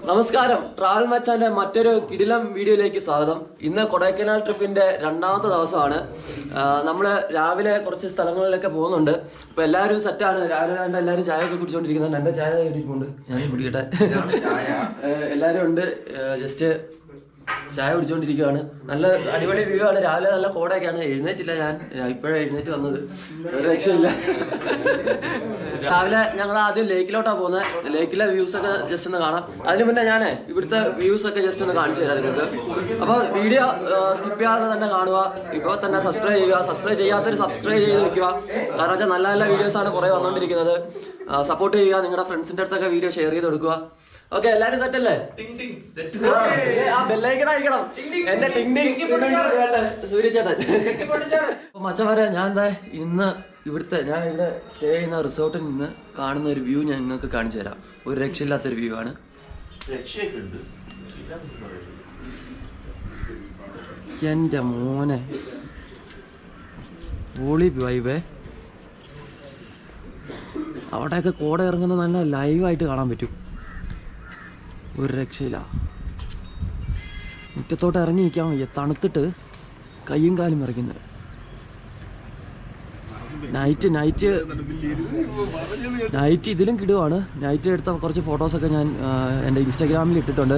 നമസ്കാരം, ട്രാവൽ മച്ചാന്റെ മറ്റൊരു കിടിലം വീഡിയോയിലേക്ക് സ്വാഗതം. ഇന്ന് കൊടൈക്കനാൽ ട്രിപ്പിന്റെ രണ്ടാമത്തെ ദിവസമാണ്. നമ്മള് രാവിലെ കുറച്ച് സ്ഥലങ്ങളിലൊക്കെ പോകുന്നുണ്ട്. അപ്പൊ എല്ലാവരും സെറ്റാണ്. രാവിലെ കണ്ട എല്ലാവരും ചായ ഒക്കെ കുടിച്ചോണ്ടിരിക്കുന്നുണ്ട്. എന്റെ ചായ ഇരിക്കുന്നുണ്ട്, ഞാൻ കുടിക്കട്ടെ. എല്ലാരും ഉണ്ട്. ജസ്റ്റ് ചായ കുടിച്ചോണ്ടിരിക്കുകയാണ്. നല്ല അടിപൊളി വ്യൂ ആണ്. രാവിലെ നല്ല കോടയൊക്കെയാണ്. എഴുന്നേറ്റില്ല, ഞാൻ ഇപ്പോഴാണ് എഴുന്നേറ്റ് വന്നത്. ഒരു രക്ഷയില്ല. രാവിലെ ഞങ്ങൾ ആദ്യം ലേക്കിലോട്ടാണ് പോകുന്നത്. ലേക്കിലെ വ്യൂസ് ഒക്കെ ജസ്റ്റ് ഒന്ന് കാണാം. അതിന് മുന്നേ ഞാൻ ഇവിടുത്തെ വ്യൂസ് ഒക്കെ ജസ്റ്റ് ഒന്ന് കാണിച്ചു തരാം നിങ്ങൾക്ക്. അപ്പോൾ വീഡിയോ സ്കിപ്പ് ചെയ്യാതെ തന്നെ കാണുക. ഇപ്പോൾ തന്നെ സബ്സ്ക്രൈബ് ചെയ്യുക. സബ്സ്ക്രൈബ് ചെയ്യാത്തവർ സബ്സ്ക്രൈബ് ചെയ്ത് വെക്കുക. കാരണം വെച്ചാൽ നല്ല നല്ല വീഡിയോസാണ് കുറേ വന്നുകൊണ്ടിരിക്കുന്നത്. സപ്പോർട്ട് ചെയ്യുക. നിങ്ങളുടെ ഫ്രണ്ട്സിൻ്റെ അടുത്തൊക്കെ വീഡിയോ ഷെയർ ചെയ്ത് കൊടുക്കുക. ഓക്കെ, എല്ലാരും സെറ്റ് അല്ലേ? ആ ബെല്ലൈക്കൺ അയക്കണം. എന്റെ സൂര്യചേട്ടൻ. മച്ചമാരെ, ഞാൻ എന്താ ഇന്ന് ഞാൻ ഇവിടെ സ്റ്റേ ചെയ്യുന്ന റിസോർട്ടിൽ നിന്ന് കാണുന്ന ഒരു വ്യൂ ഞാൻ നിങ്ങൾക്ക് കാണിച്ചു തരാം. ഒരു രക്ഷയില്ലാത്തൊരു വ്യൂ ആണ്. എന്റെ മോനെ, പൊളി വൈബേ. അവിടെയൊക്കെ കോട ഇറങ്ങുന്ന നല്ല ലൈവായിട്ട് കാണാൻ പറ്റും. ഒരു രക്ഷയില്ല. മുറ്റത്തോട്ട് ഇറങ്ങി നിൽക്കാൻ വയ്യ, തണുത്തിട്ട് കയ്യും കാലും ഇറങ്ങുന്നത്. നൈറ്റ് ഇതിലും കിടുവാണ്. നൈറ്റ് എടുത്ത കുറച്ച് ഫോട്ടോസൊക്കെ ഞാൻ എൻ്റെ ഇൻസ്റ്റാഗ്രാമിൽ ഇട്ടിട്ടുണ്ട്.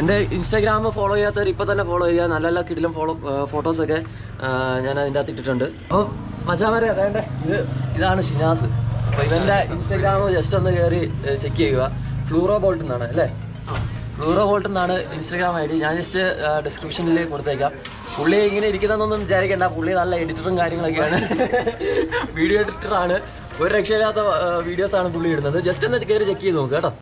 എൻ്റെ ഇൻസ്റ്റാഗ്രാം ഫോളോ ചെയ്യാത്തവർ ഇപ്പോൾ തന്നെ ഫോളോ ചെയ്യുക. നല്ല നല്ല കിടിലും ഫോട്ടോസൊക്കെ ഞാൻ അതിൻ്റെ അകത്ത് ഇട്ടിട്ടുണ്ട്. അപ്പോൾ മച്ചാമാരെ, അതേണ്ട ഇതാണ് ഷിനാസ്. അപ്പോൾ ഇവൻ്റെ ഇൻസ്റ്റാഗ്രാം ജസ്റ്റ് ഒന്ന് കയറി ചെക്ക് ചെയ്യുക. ഫ്ലൂറോ ബോൾട്ട് എന്നാണ് അല്ലേ? ഫ്ലൂറോ ബോൾട്ട് എന്നാണ് ഇൻസ്റ്റാഗ്രാം ഐ ഡി. ഞാൻ ജസ്റ്റ് ഡിസ്ക്രിപ്ഷനിൽ കൊടുത്തേക്കാം. പുള്ളി ഇങ്ങനെ ഇരിക്കുന്നതെന്നൊന്നും വിചാരിക്കേണ്ട. പുള്ളി നല്ല എഡിറ്ററും കാര്യങ്ങളൊക്കെയാണ്. വീഡിയോ എഡിറ്ററാണ്. ഒരു രക്ഷയില്ലാത്ത വീഡിയോസാണ് പുള്ളി ഇടുന്നത്. ജസ്റ്റ് ഒന്ന് കയറി ചെക്ക് ചെയ്ത് നോക്കുക കേട്ടോ.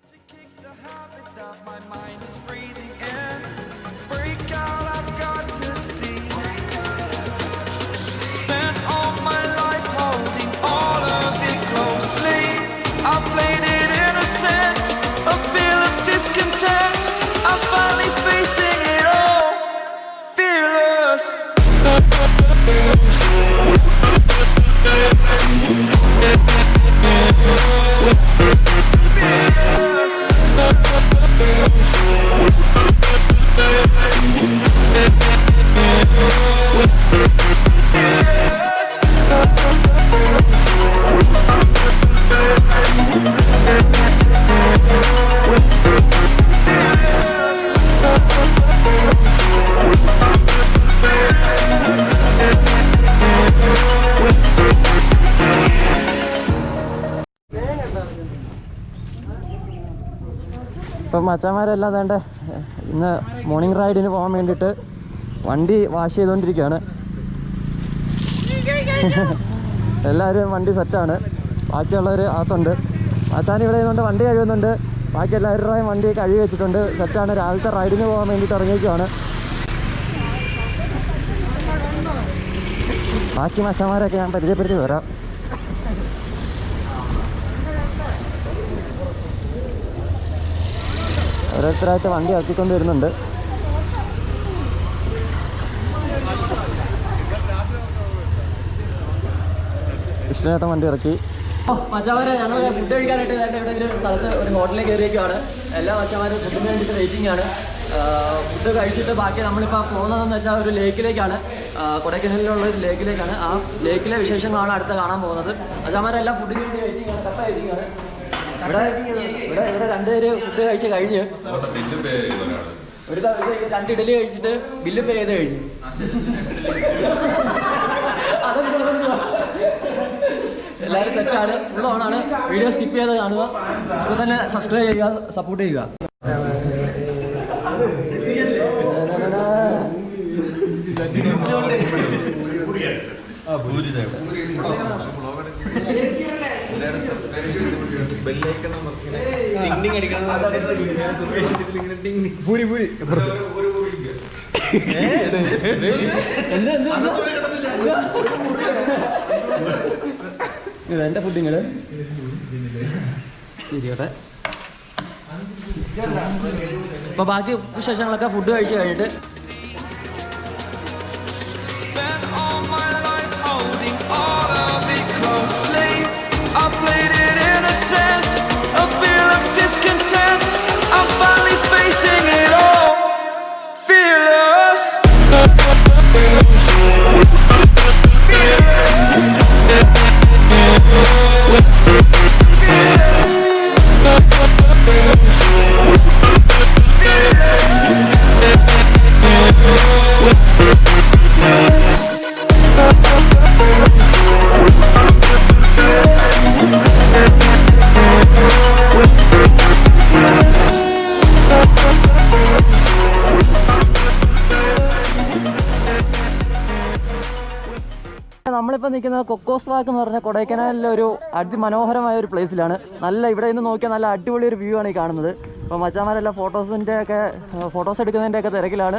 ഇപ്പം മച്ചാന്മാരെല്ലാം വേണ്ട ഇന്ന് മോർണിംഗ് റൈഡിന് പോകാൻ വേണ്ടിയിട്ട് വണ്ടി വാഷ് ചെയ്തുകൊണ്ടിരിക്കുകയാണ്. എല്ലാവരും വണ്ടി സെറ്റാണ്. ബാക്കിയുള്ളവർ അകത്തുണ്ട്. മച്ചാൻ ഇവിടെ നിന്നുകൊണ്ട് വണ്ടി കഴുകുന്നുണ്ട്. ബാക്കി എല്ലാവരുടെയും വണ്ടി കഴുകി വെച്ചിട്ടുണ്ട്. സെറ്റാണ്. രാവിലത്തെ റൈഡിന് പോകാൻ വേണ്ടിയിട്ട് ഇറങ്ങിയിരിക്കുകയാണ്. ബാക്കി മച്ചാന്മാരൊക്കെ ഞാൻ പരിചയപ്പെടുത്തി വരാം. ഓരോരുത്തരായിട്ട് വണ്ടി ഇറക്കിക്കൊണ്ട് വരുന്നുണ്ട്. കൃഷ്ണേട്ടൻ വണ്ടി ഇറക്കി. മച്ചാമാരെ, ഞങ്ങൾ ഫുഡ് കഴിക്കാനായിട്ട് ഇവിടെ ഒരു സ്ഥലത്ത് ഒരു ഹോട്ടലിൽ കയറിയൊക്കെയാണ്. എല്ലാ മച്ചാമാരും ഫുഡിന് വേണ്ടിയിട്ട് വെയിറ്റിംഗ് ആണ്. ഫുഡ് കഴിച്ചിട്ട് ബാക്കി നമ്മളിപ്പോൾ പോകുന്നതെന്ന് വെച്ചാൽ ഒരു ലേക്കിലേക്കാണ്. കൊടൈക്കനാലിലുള്ള ഒരു ലേക്കിലേക്കാണ്. ആ ലേക്കിലെ വിശേഷങ്ങളാണ് അടുത്ത് കാണാൻ പോകുന്നത്. മച്ചാമാരെല്ലാം ഫുഡിന് വേണ്ടി വെയിറ്റിംഗ് ആണ്. കപ്പ വെയിറ്റിംഗ് ആണ്. ഇവിടെ രണ്ടുപേര് ഫുഡ് കഴിച്ച് കഴിഞ്ഞ് ഒരു 2 ഇഡലി കഴിച്ചിട്ട് ബില്ല് പേ ചെയ്ത് കഴിഞ്ഞു. എല്ലാവരും സെറ്റാണ്. ഫുൾ ഓണാണ്. വീഡിയോ സ്കിപ്പ് ചെയ്ത് കാണുക. ഇപ്പോൾ തന്നെ സബ്സ്ക്രൈബ് ചെയ്യുക, സപ്പോർട്ട് ചെയ്യുക. എന്റെ ഫുഡിങ്ങള് ശരിയോട്ടെ. അപ്പൊ ബാക്കി വിശേഷങ്ങളൊക്കെ ഫുഡ് കഴിച്ച് കഴിഞ്ഞിട്ട് I played it innocent, a feel of discontent. I'm finally നമ്മളിപ്പോൾ നിൽക്കുന്നത് കൊക്കോസ് വാക്ക് എന്ന് പറഞ്ഞ കൊടൈക്കനാലിലെ ഒരു അതിമനോഹരമായ ഒരു പ്ലേസിലാണ്. നല്ല ഇവിടെ നിന്ന് നോക്കിയാൽ നല്ല അടിപൊളി ഒരു വ്യൂ ആണ് ഈ കാണുന്നത്. അപ്പോൾ മച്ചാന്മാരെല്ലാം ഫോട്ടോസ് എടുക്കുന്നതിൻ്റെ ഒക്കെ തിരക്കിലാണ്.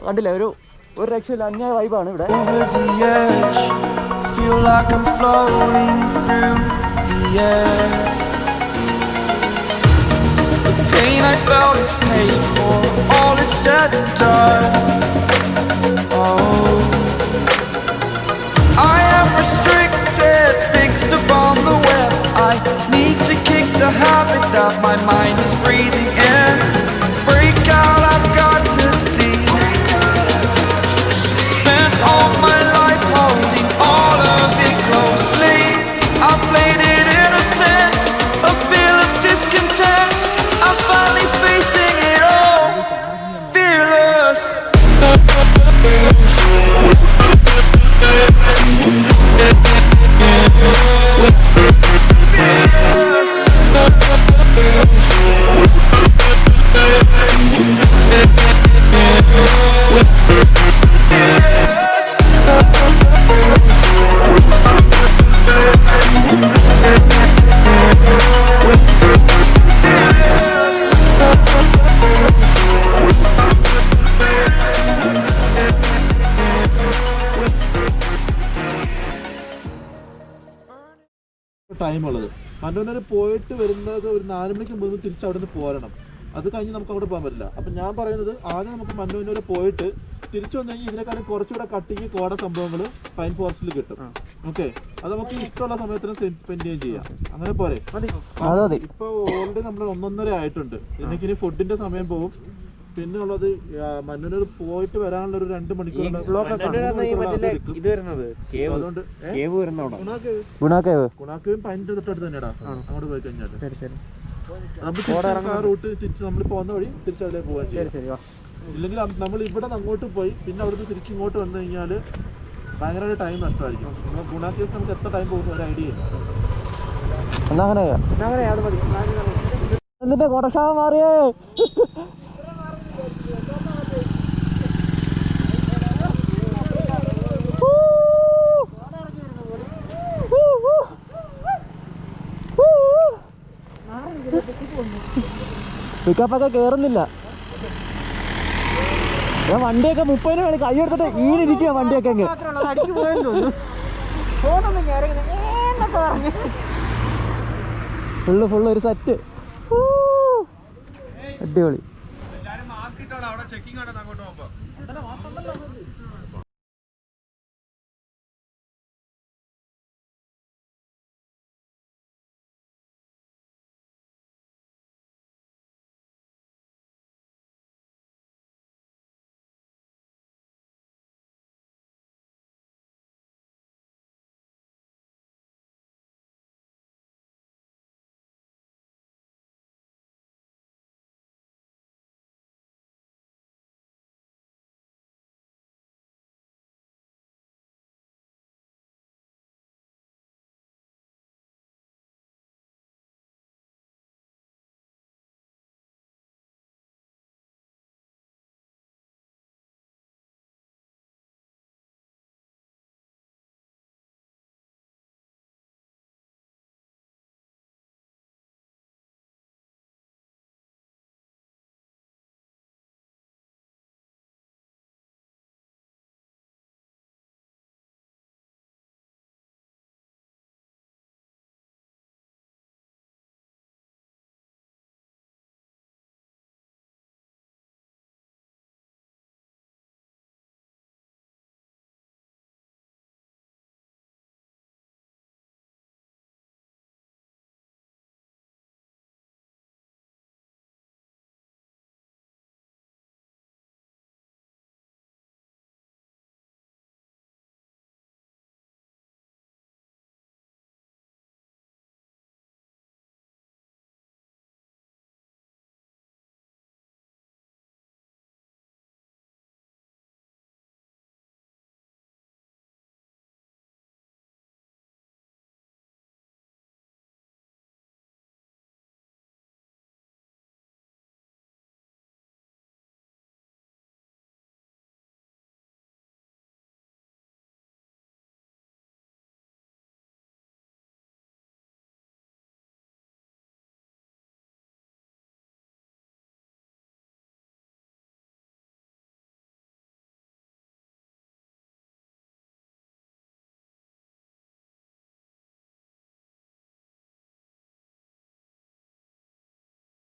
കണ്ടില്ലേ, ഒരു രക്ഷയില്ല, അന്യായ വൈബാണ് ഇവിടെ. Pain I felt is paid for, all is said and done. Oh, I am restricted, fixed upon the web. I need to kick the habit that my mind is breathing in. Break out, I've got to see. Spent all my life holding all of it closely. I played it innocent, a feel of discontent. I'm finally facing it all, fearless. Time ഉള്ളത് മന്നൂര് പോയിട്ട് വരുന്നത് ഒരു 4 മണിക്ക് മുമ്പ് തിരിച്ച് അവിടെ നിന്ന് പോരണം. അത് കഴിഞ്ഞ് നമുക്ക് അവിടെ പോകാൻ പറ്റില്ല. അപ്പം ഞാൻ പറയുന്നത് ആദ്യം നമുക്ക് മന്നൂര് പോയിട്ട് തിരിച്ചു വന്നു കഴിഞ്ഞാൽ ഇതിനെക്കാളും കുറച്ചുകൂടെ കട്ടിങ് കോട സംഭവങ്ങൾ പൈൻ ഫോറസ്റ്റിൽ കിട്ടും. ഓക്കെ, അത് നമുക്ക് ഇഷ്ടമുള്ള സമയത്തിന് സ്പെൻഡ് ചെയ്യാം. അങ്ങനെ പോരെ? ഇപ്പൊ ഓൾറെഡി നമ്മൾ 1:30 ആയിട്ടുണ്ട്. എനിക്കിനി ഫുഡിന്റെ സമയം പോകും. പിന്നെ ഉള്ളത് മന്നൂർ പോയിട്ട് വരാനുള്ള ഒരു 2 മണിക്കൂർ. ഗുണാക്കേവും പൈൻ്റെ തൊട്ടടുത്ത് തന്നെയാടാ. അങ്ങോട്ട് പോയി കഴിഞ്ഞാൽ നമുക്ക് ആ റൂട്ട് തിരിച്ച് നമ്മൾ പോകുന്ന വഴി തിരിച്ച് അതിലേക്ക് പോകാൻ ചെയ്യാം. ഇല്ലെങ്കിൽ നമ്മൾ ഇവിടെ നിന്ന് അങ്ങോട്ട് പോയി പിന്നെ അവിടുന്ന് തിരിച്ച് ഇങ്ങോട്ട് വന്നു കഴിഞ്ഞാൽ ഭയങ്കര ടൈം നഷ്ടമായിരിക്കും. ഗുണാക്കേസ് നമുക്ക് എത്ര ടൈം പോകുന്ന ഒരു ഐഡിയ ഇല്ല. എന്നിട്ട് കൊടശാവ മാറിയേ. പിക്കപ്പൊക്കെ കേറുന്നില്ല. വണ്ടിയൊക്കെ 30 വേണം കൈ എടുത്തിട്ട് ഈടിരിക്കുക. വണ്ടിയൊക്കെ ഫുള്ള് ഒരു സെറ്റ് അടിപൊളി.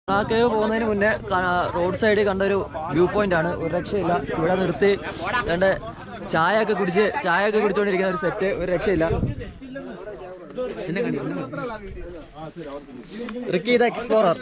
കേവ് പോകുന്നതിന് മുന്നേ റോഡ് സൈഡിൽ കണ്ടൊരു വ്യൂ പോയിന്റ് ആണ്. ഒരു രക്ഷയില്ല. ഇവിടെ നിർത്തി രണ്ട് ചായയൊക്കെ കുടിച്ചുകൊണ്ടിരിക്കുന്ന ഒരു സെറ്റ്. ഒരു രക്ഷയില്ല. Ricky the explorer.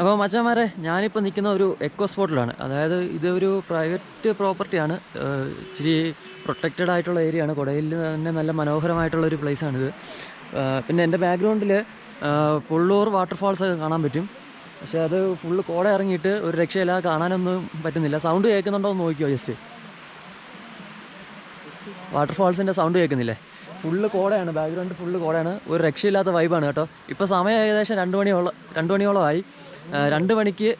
അപ്പോൾ മച്ചാന്മാരെ, ഞാനിപ്പോൾ നിൽക്കുന്ന ഒരു എക്കോ സ്പോട്ടിലാണ്. അതായത് ഇതൊരു പ്രൈവറ്റ് പ്രോപ്പർട്ടിയാണ്. ഇച്ചിരി പ്രൊട്ടക്റ്റഡ് ആയിട്ടുള്ള ഏരിയ ആണ്. കൊടയിൽ തന്നെ നല്ല മനോഹരമായിട്ടുള്ളൊരു പ്ലേസാണിത്. പിന്നെ എൻ്റെ ബാക്ക്ഗ്രൗണ്ടിൽ പുള്ളൂർ വാട്ടർഫാൾസ് ഒക്കെ കാണാൻ പറ്റും. പക്ഷേ അത് ഫുള്ള് കോട ഇറങ്ങിയിട്ട് ഒരു രക്ഷയില്ല, കാണാനൊന്നും പറ്റുന്നില്ല. സൗണ്ട് കേൾക്കുന്നുണ്ടോ എന്ന് നോക്കിയോ ജസ്റ്റ്. വാട്ടർഫാൾസിൻ്റെ സൗണ്ട് കേൾക്കുന്നില്ലേ? ഫുള്ള് കോടയാണ്, ബാക്ക്ഗ്രൗണ്ട് ഫുള്ള് കോടയാണ്. ഒരു രക്ഷയില്ലാത്ത വൈബാണ് കേട്ടോ. ഇപ്പോൾ സമയം ഏകദേശം 2 മണിയോളമായി. 2 മണിക്ക്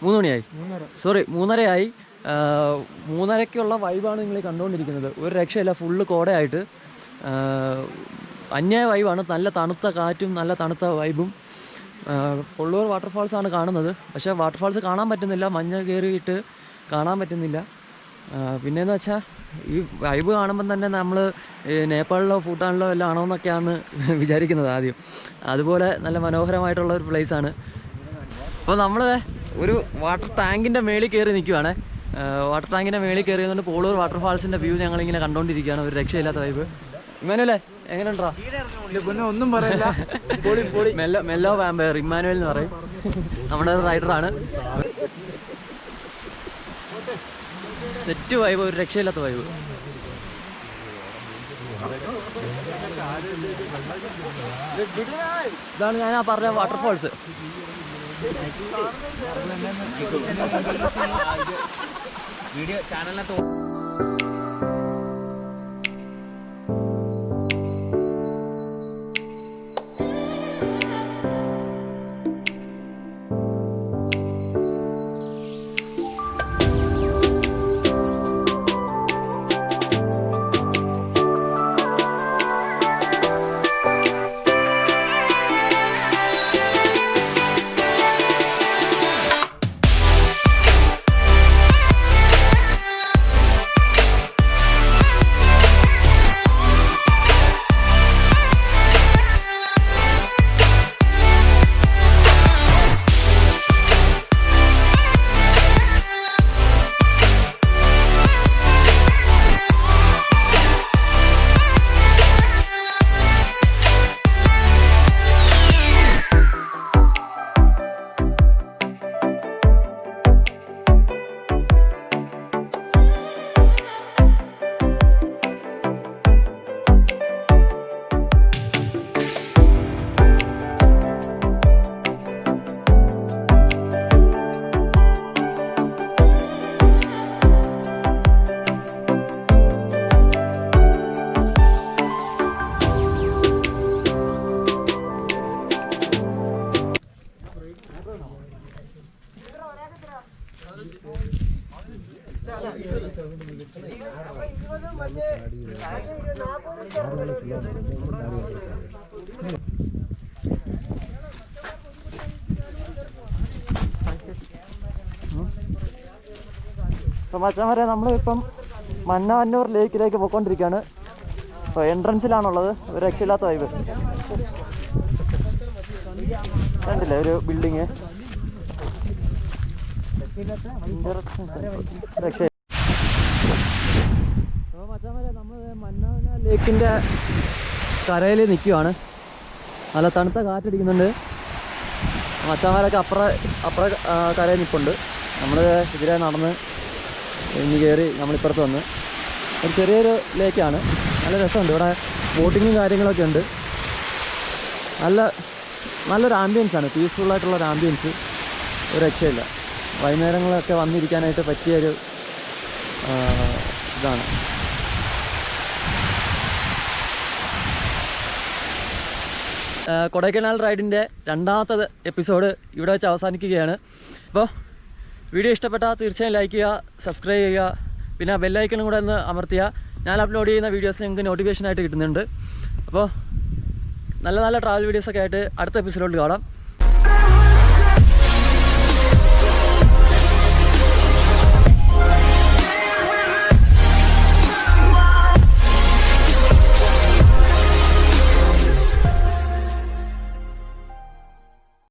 3 മണിയായി, സോറി 3:30 3:30ക്കുള്ള വൈബാണ് നിങ്ങൾ കണ്ടുകൊണ്ടിരിക്കുന്നത്. ഒരു രക്ഷയില്ല, ഫുള്ള് കോടയായിട്ട് അന്യായ വൈബാണ്. നല്ല തണുത്ത കാറ്റും നല്ല തണുത്ത വൈബും. പുള്ളൂർ വാട്ടർഫാൾസാണ് കാണുന്നത്. പക്ഷേ വാട്ടർഫാൾസ് കാണാൻ പറ്റുന്നില്ല, മഞ്ഞ് കയറിയിട്ട് കാണാൻ പറ്റുന്നില്ല. പിന്നെയെന്ന് വെച്ചാൽ ഈ വൈബ് കാണുമ്പം തന്നെ നമ്മൾ നേപ്പാളിലോ ഭൂട്ടാനിലോ എല്ലാം ആണോ എന്നൊക്കെയാണ് വിചാരിക്കുന്നത് ആദ്യം. അതുപോലെ നല്ല മനോഹരമായിട്ടുള്ള ഒരു പ്ലേസാണ്. അപ്പോൾ നമ്മൾ ഒരു വാട്ടർ ടാങ്കിൻ്റെ മേളിൽ കയറി നിൽക്കുവാണ്. വാട്ടർ ടാങ്കിൻ്റെ മേളിൽ കയറിയതുകൊണ്ട് പോളൂർ വാട്ടർഫാൾസിൻ്റെ വ്യൂ ഞങ്ങളിങ്ങനെ കണ്ടുകൊണ്ടിരിക്കുകയാണ്. ഒരു രക്ഷയില്ലാത്ത വൈബ്. ഇമ്മാനുവലേ, എങ്ങനെയുണ്ടോ? ഒന്നും പറയില്ല. മെല്ലോ വാമ്പയർ ഇമ്മാനുവൽ എന്ന് പറയും. നമ്മുടെ ഒരു റൈഡറാണ്. സെറ്റ് വൈബ്, ഒരു രക്ഷയില്ലാത്ത വൈബ്. ഇതാണ് ഞാൻ പറഞ്ഞ വാട്ടർഫാൾസ്. വീഡിയോ ചാനലിനകത്ത് അപ്പോൾ മച്ചാന്മാരെ നമ്മളിപ്പം മന്നാന്നൂർ ലേക്കിലേക്ക് പോയിക്കൊണ്ടിരിക്കുകയാണ്. അപ്പോൾ എൻട്രൻസിലാണുള്ളത്. ഒരു രക്ഷയില്ലാത്ത വൈബ് കണ്ടില്ലേ, ഒരു ബിൽഡിങ് രക്ഷ. അപ്പോൾ മച്ചാന്മാരെ നമ്മൾ മന്നാന്നൂർ ലേക്കിൻ്റെ കരയിൽ നിൽക്കുകയാണ്. നല്ല തണുത്ത കാറ്റടിക്കുന്നുണ്ട്. മച്ചാന്മാരൊക്കെ അപ്പുറ കരയിൽ നിൽപ്പുണ്ട്. നമ്മൾ ഇതിലെ നടന്ന് ഇനി കയറി നമ്മളിപ്പുറത്ത് വന്ന് ഒരു ചെറിയൊരു ലേക്കാണ്. നല്ല രസമുണ്ട്. ഇവിടെ ബോട്ടിങ്ങും കാര്യങ്ങളൊക്കെ ഉണ്ട്. നല്ലൊരു ആംബിയൻസാണ്, പീസ്ഫുള്ളായിട്ടുള്ളൊരു ആംബിയൻസ്. ഒരു രക്ഷയില്ല. വൈകുന്നേരങ്ങളൊക്കെ വന്നിരിക്കാനായിട്ട് പറ്റിയൊരു ഇതാണ്. കൊടൈക്കനാൽ റൈഡിൻ്റെ രണ്ടാമത്തെ എപ്പിസോഡ് ഇവിടെ വെച്ച് അവസാനിക്കുകയാണ്. അപ്പോൾ വീഡിയോ ഇഷ്ടപ്പെട്ടാൽ തീർച്ചയായും ലൈക്ക് ചെയ്യുക, സബ്സ്ക്രൈബ് ചെയ്യുക, പിന്നെ ബെല്ലൈക്കണും കൂടെ ഒന്ന് അമർത്തുക. ഞാൻ അപ്ലോഡ് ചെയ്യുന്ന വീഡിയോസ് നിങ്ങൾക്ക് നോട്ടിഫിക്കേഷനായിട്ട് കിട്ടുന്നുണ്ട്. അപ്പോൾ നല്ല ട്രാവൽ വീഡിയോസൊക്കെ ആയിട്ട് അടുത്ത എപ്പിസോഡിൽ കാണാം.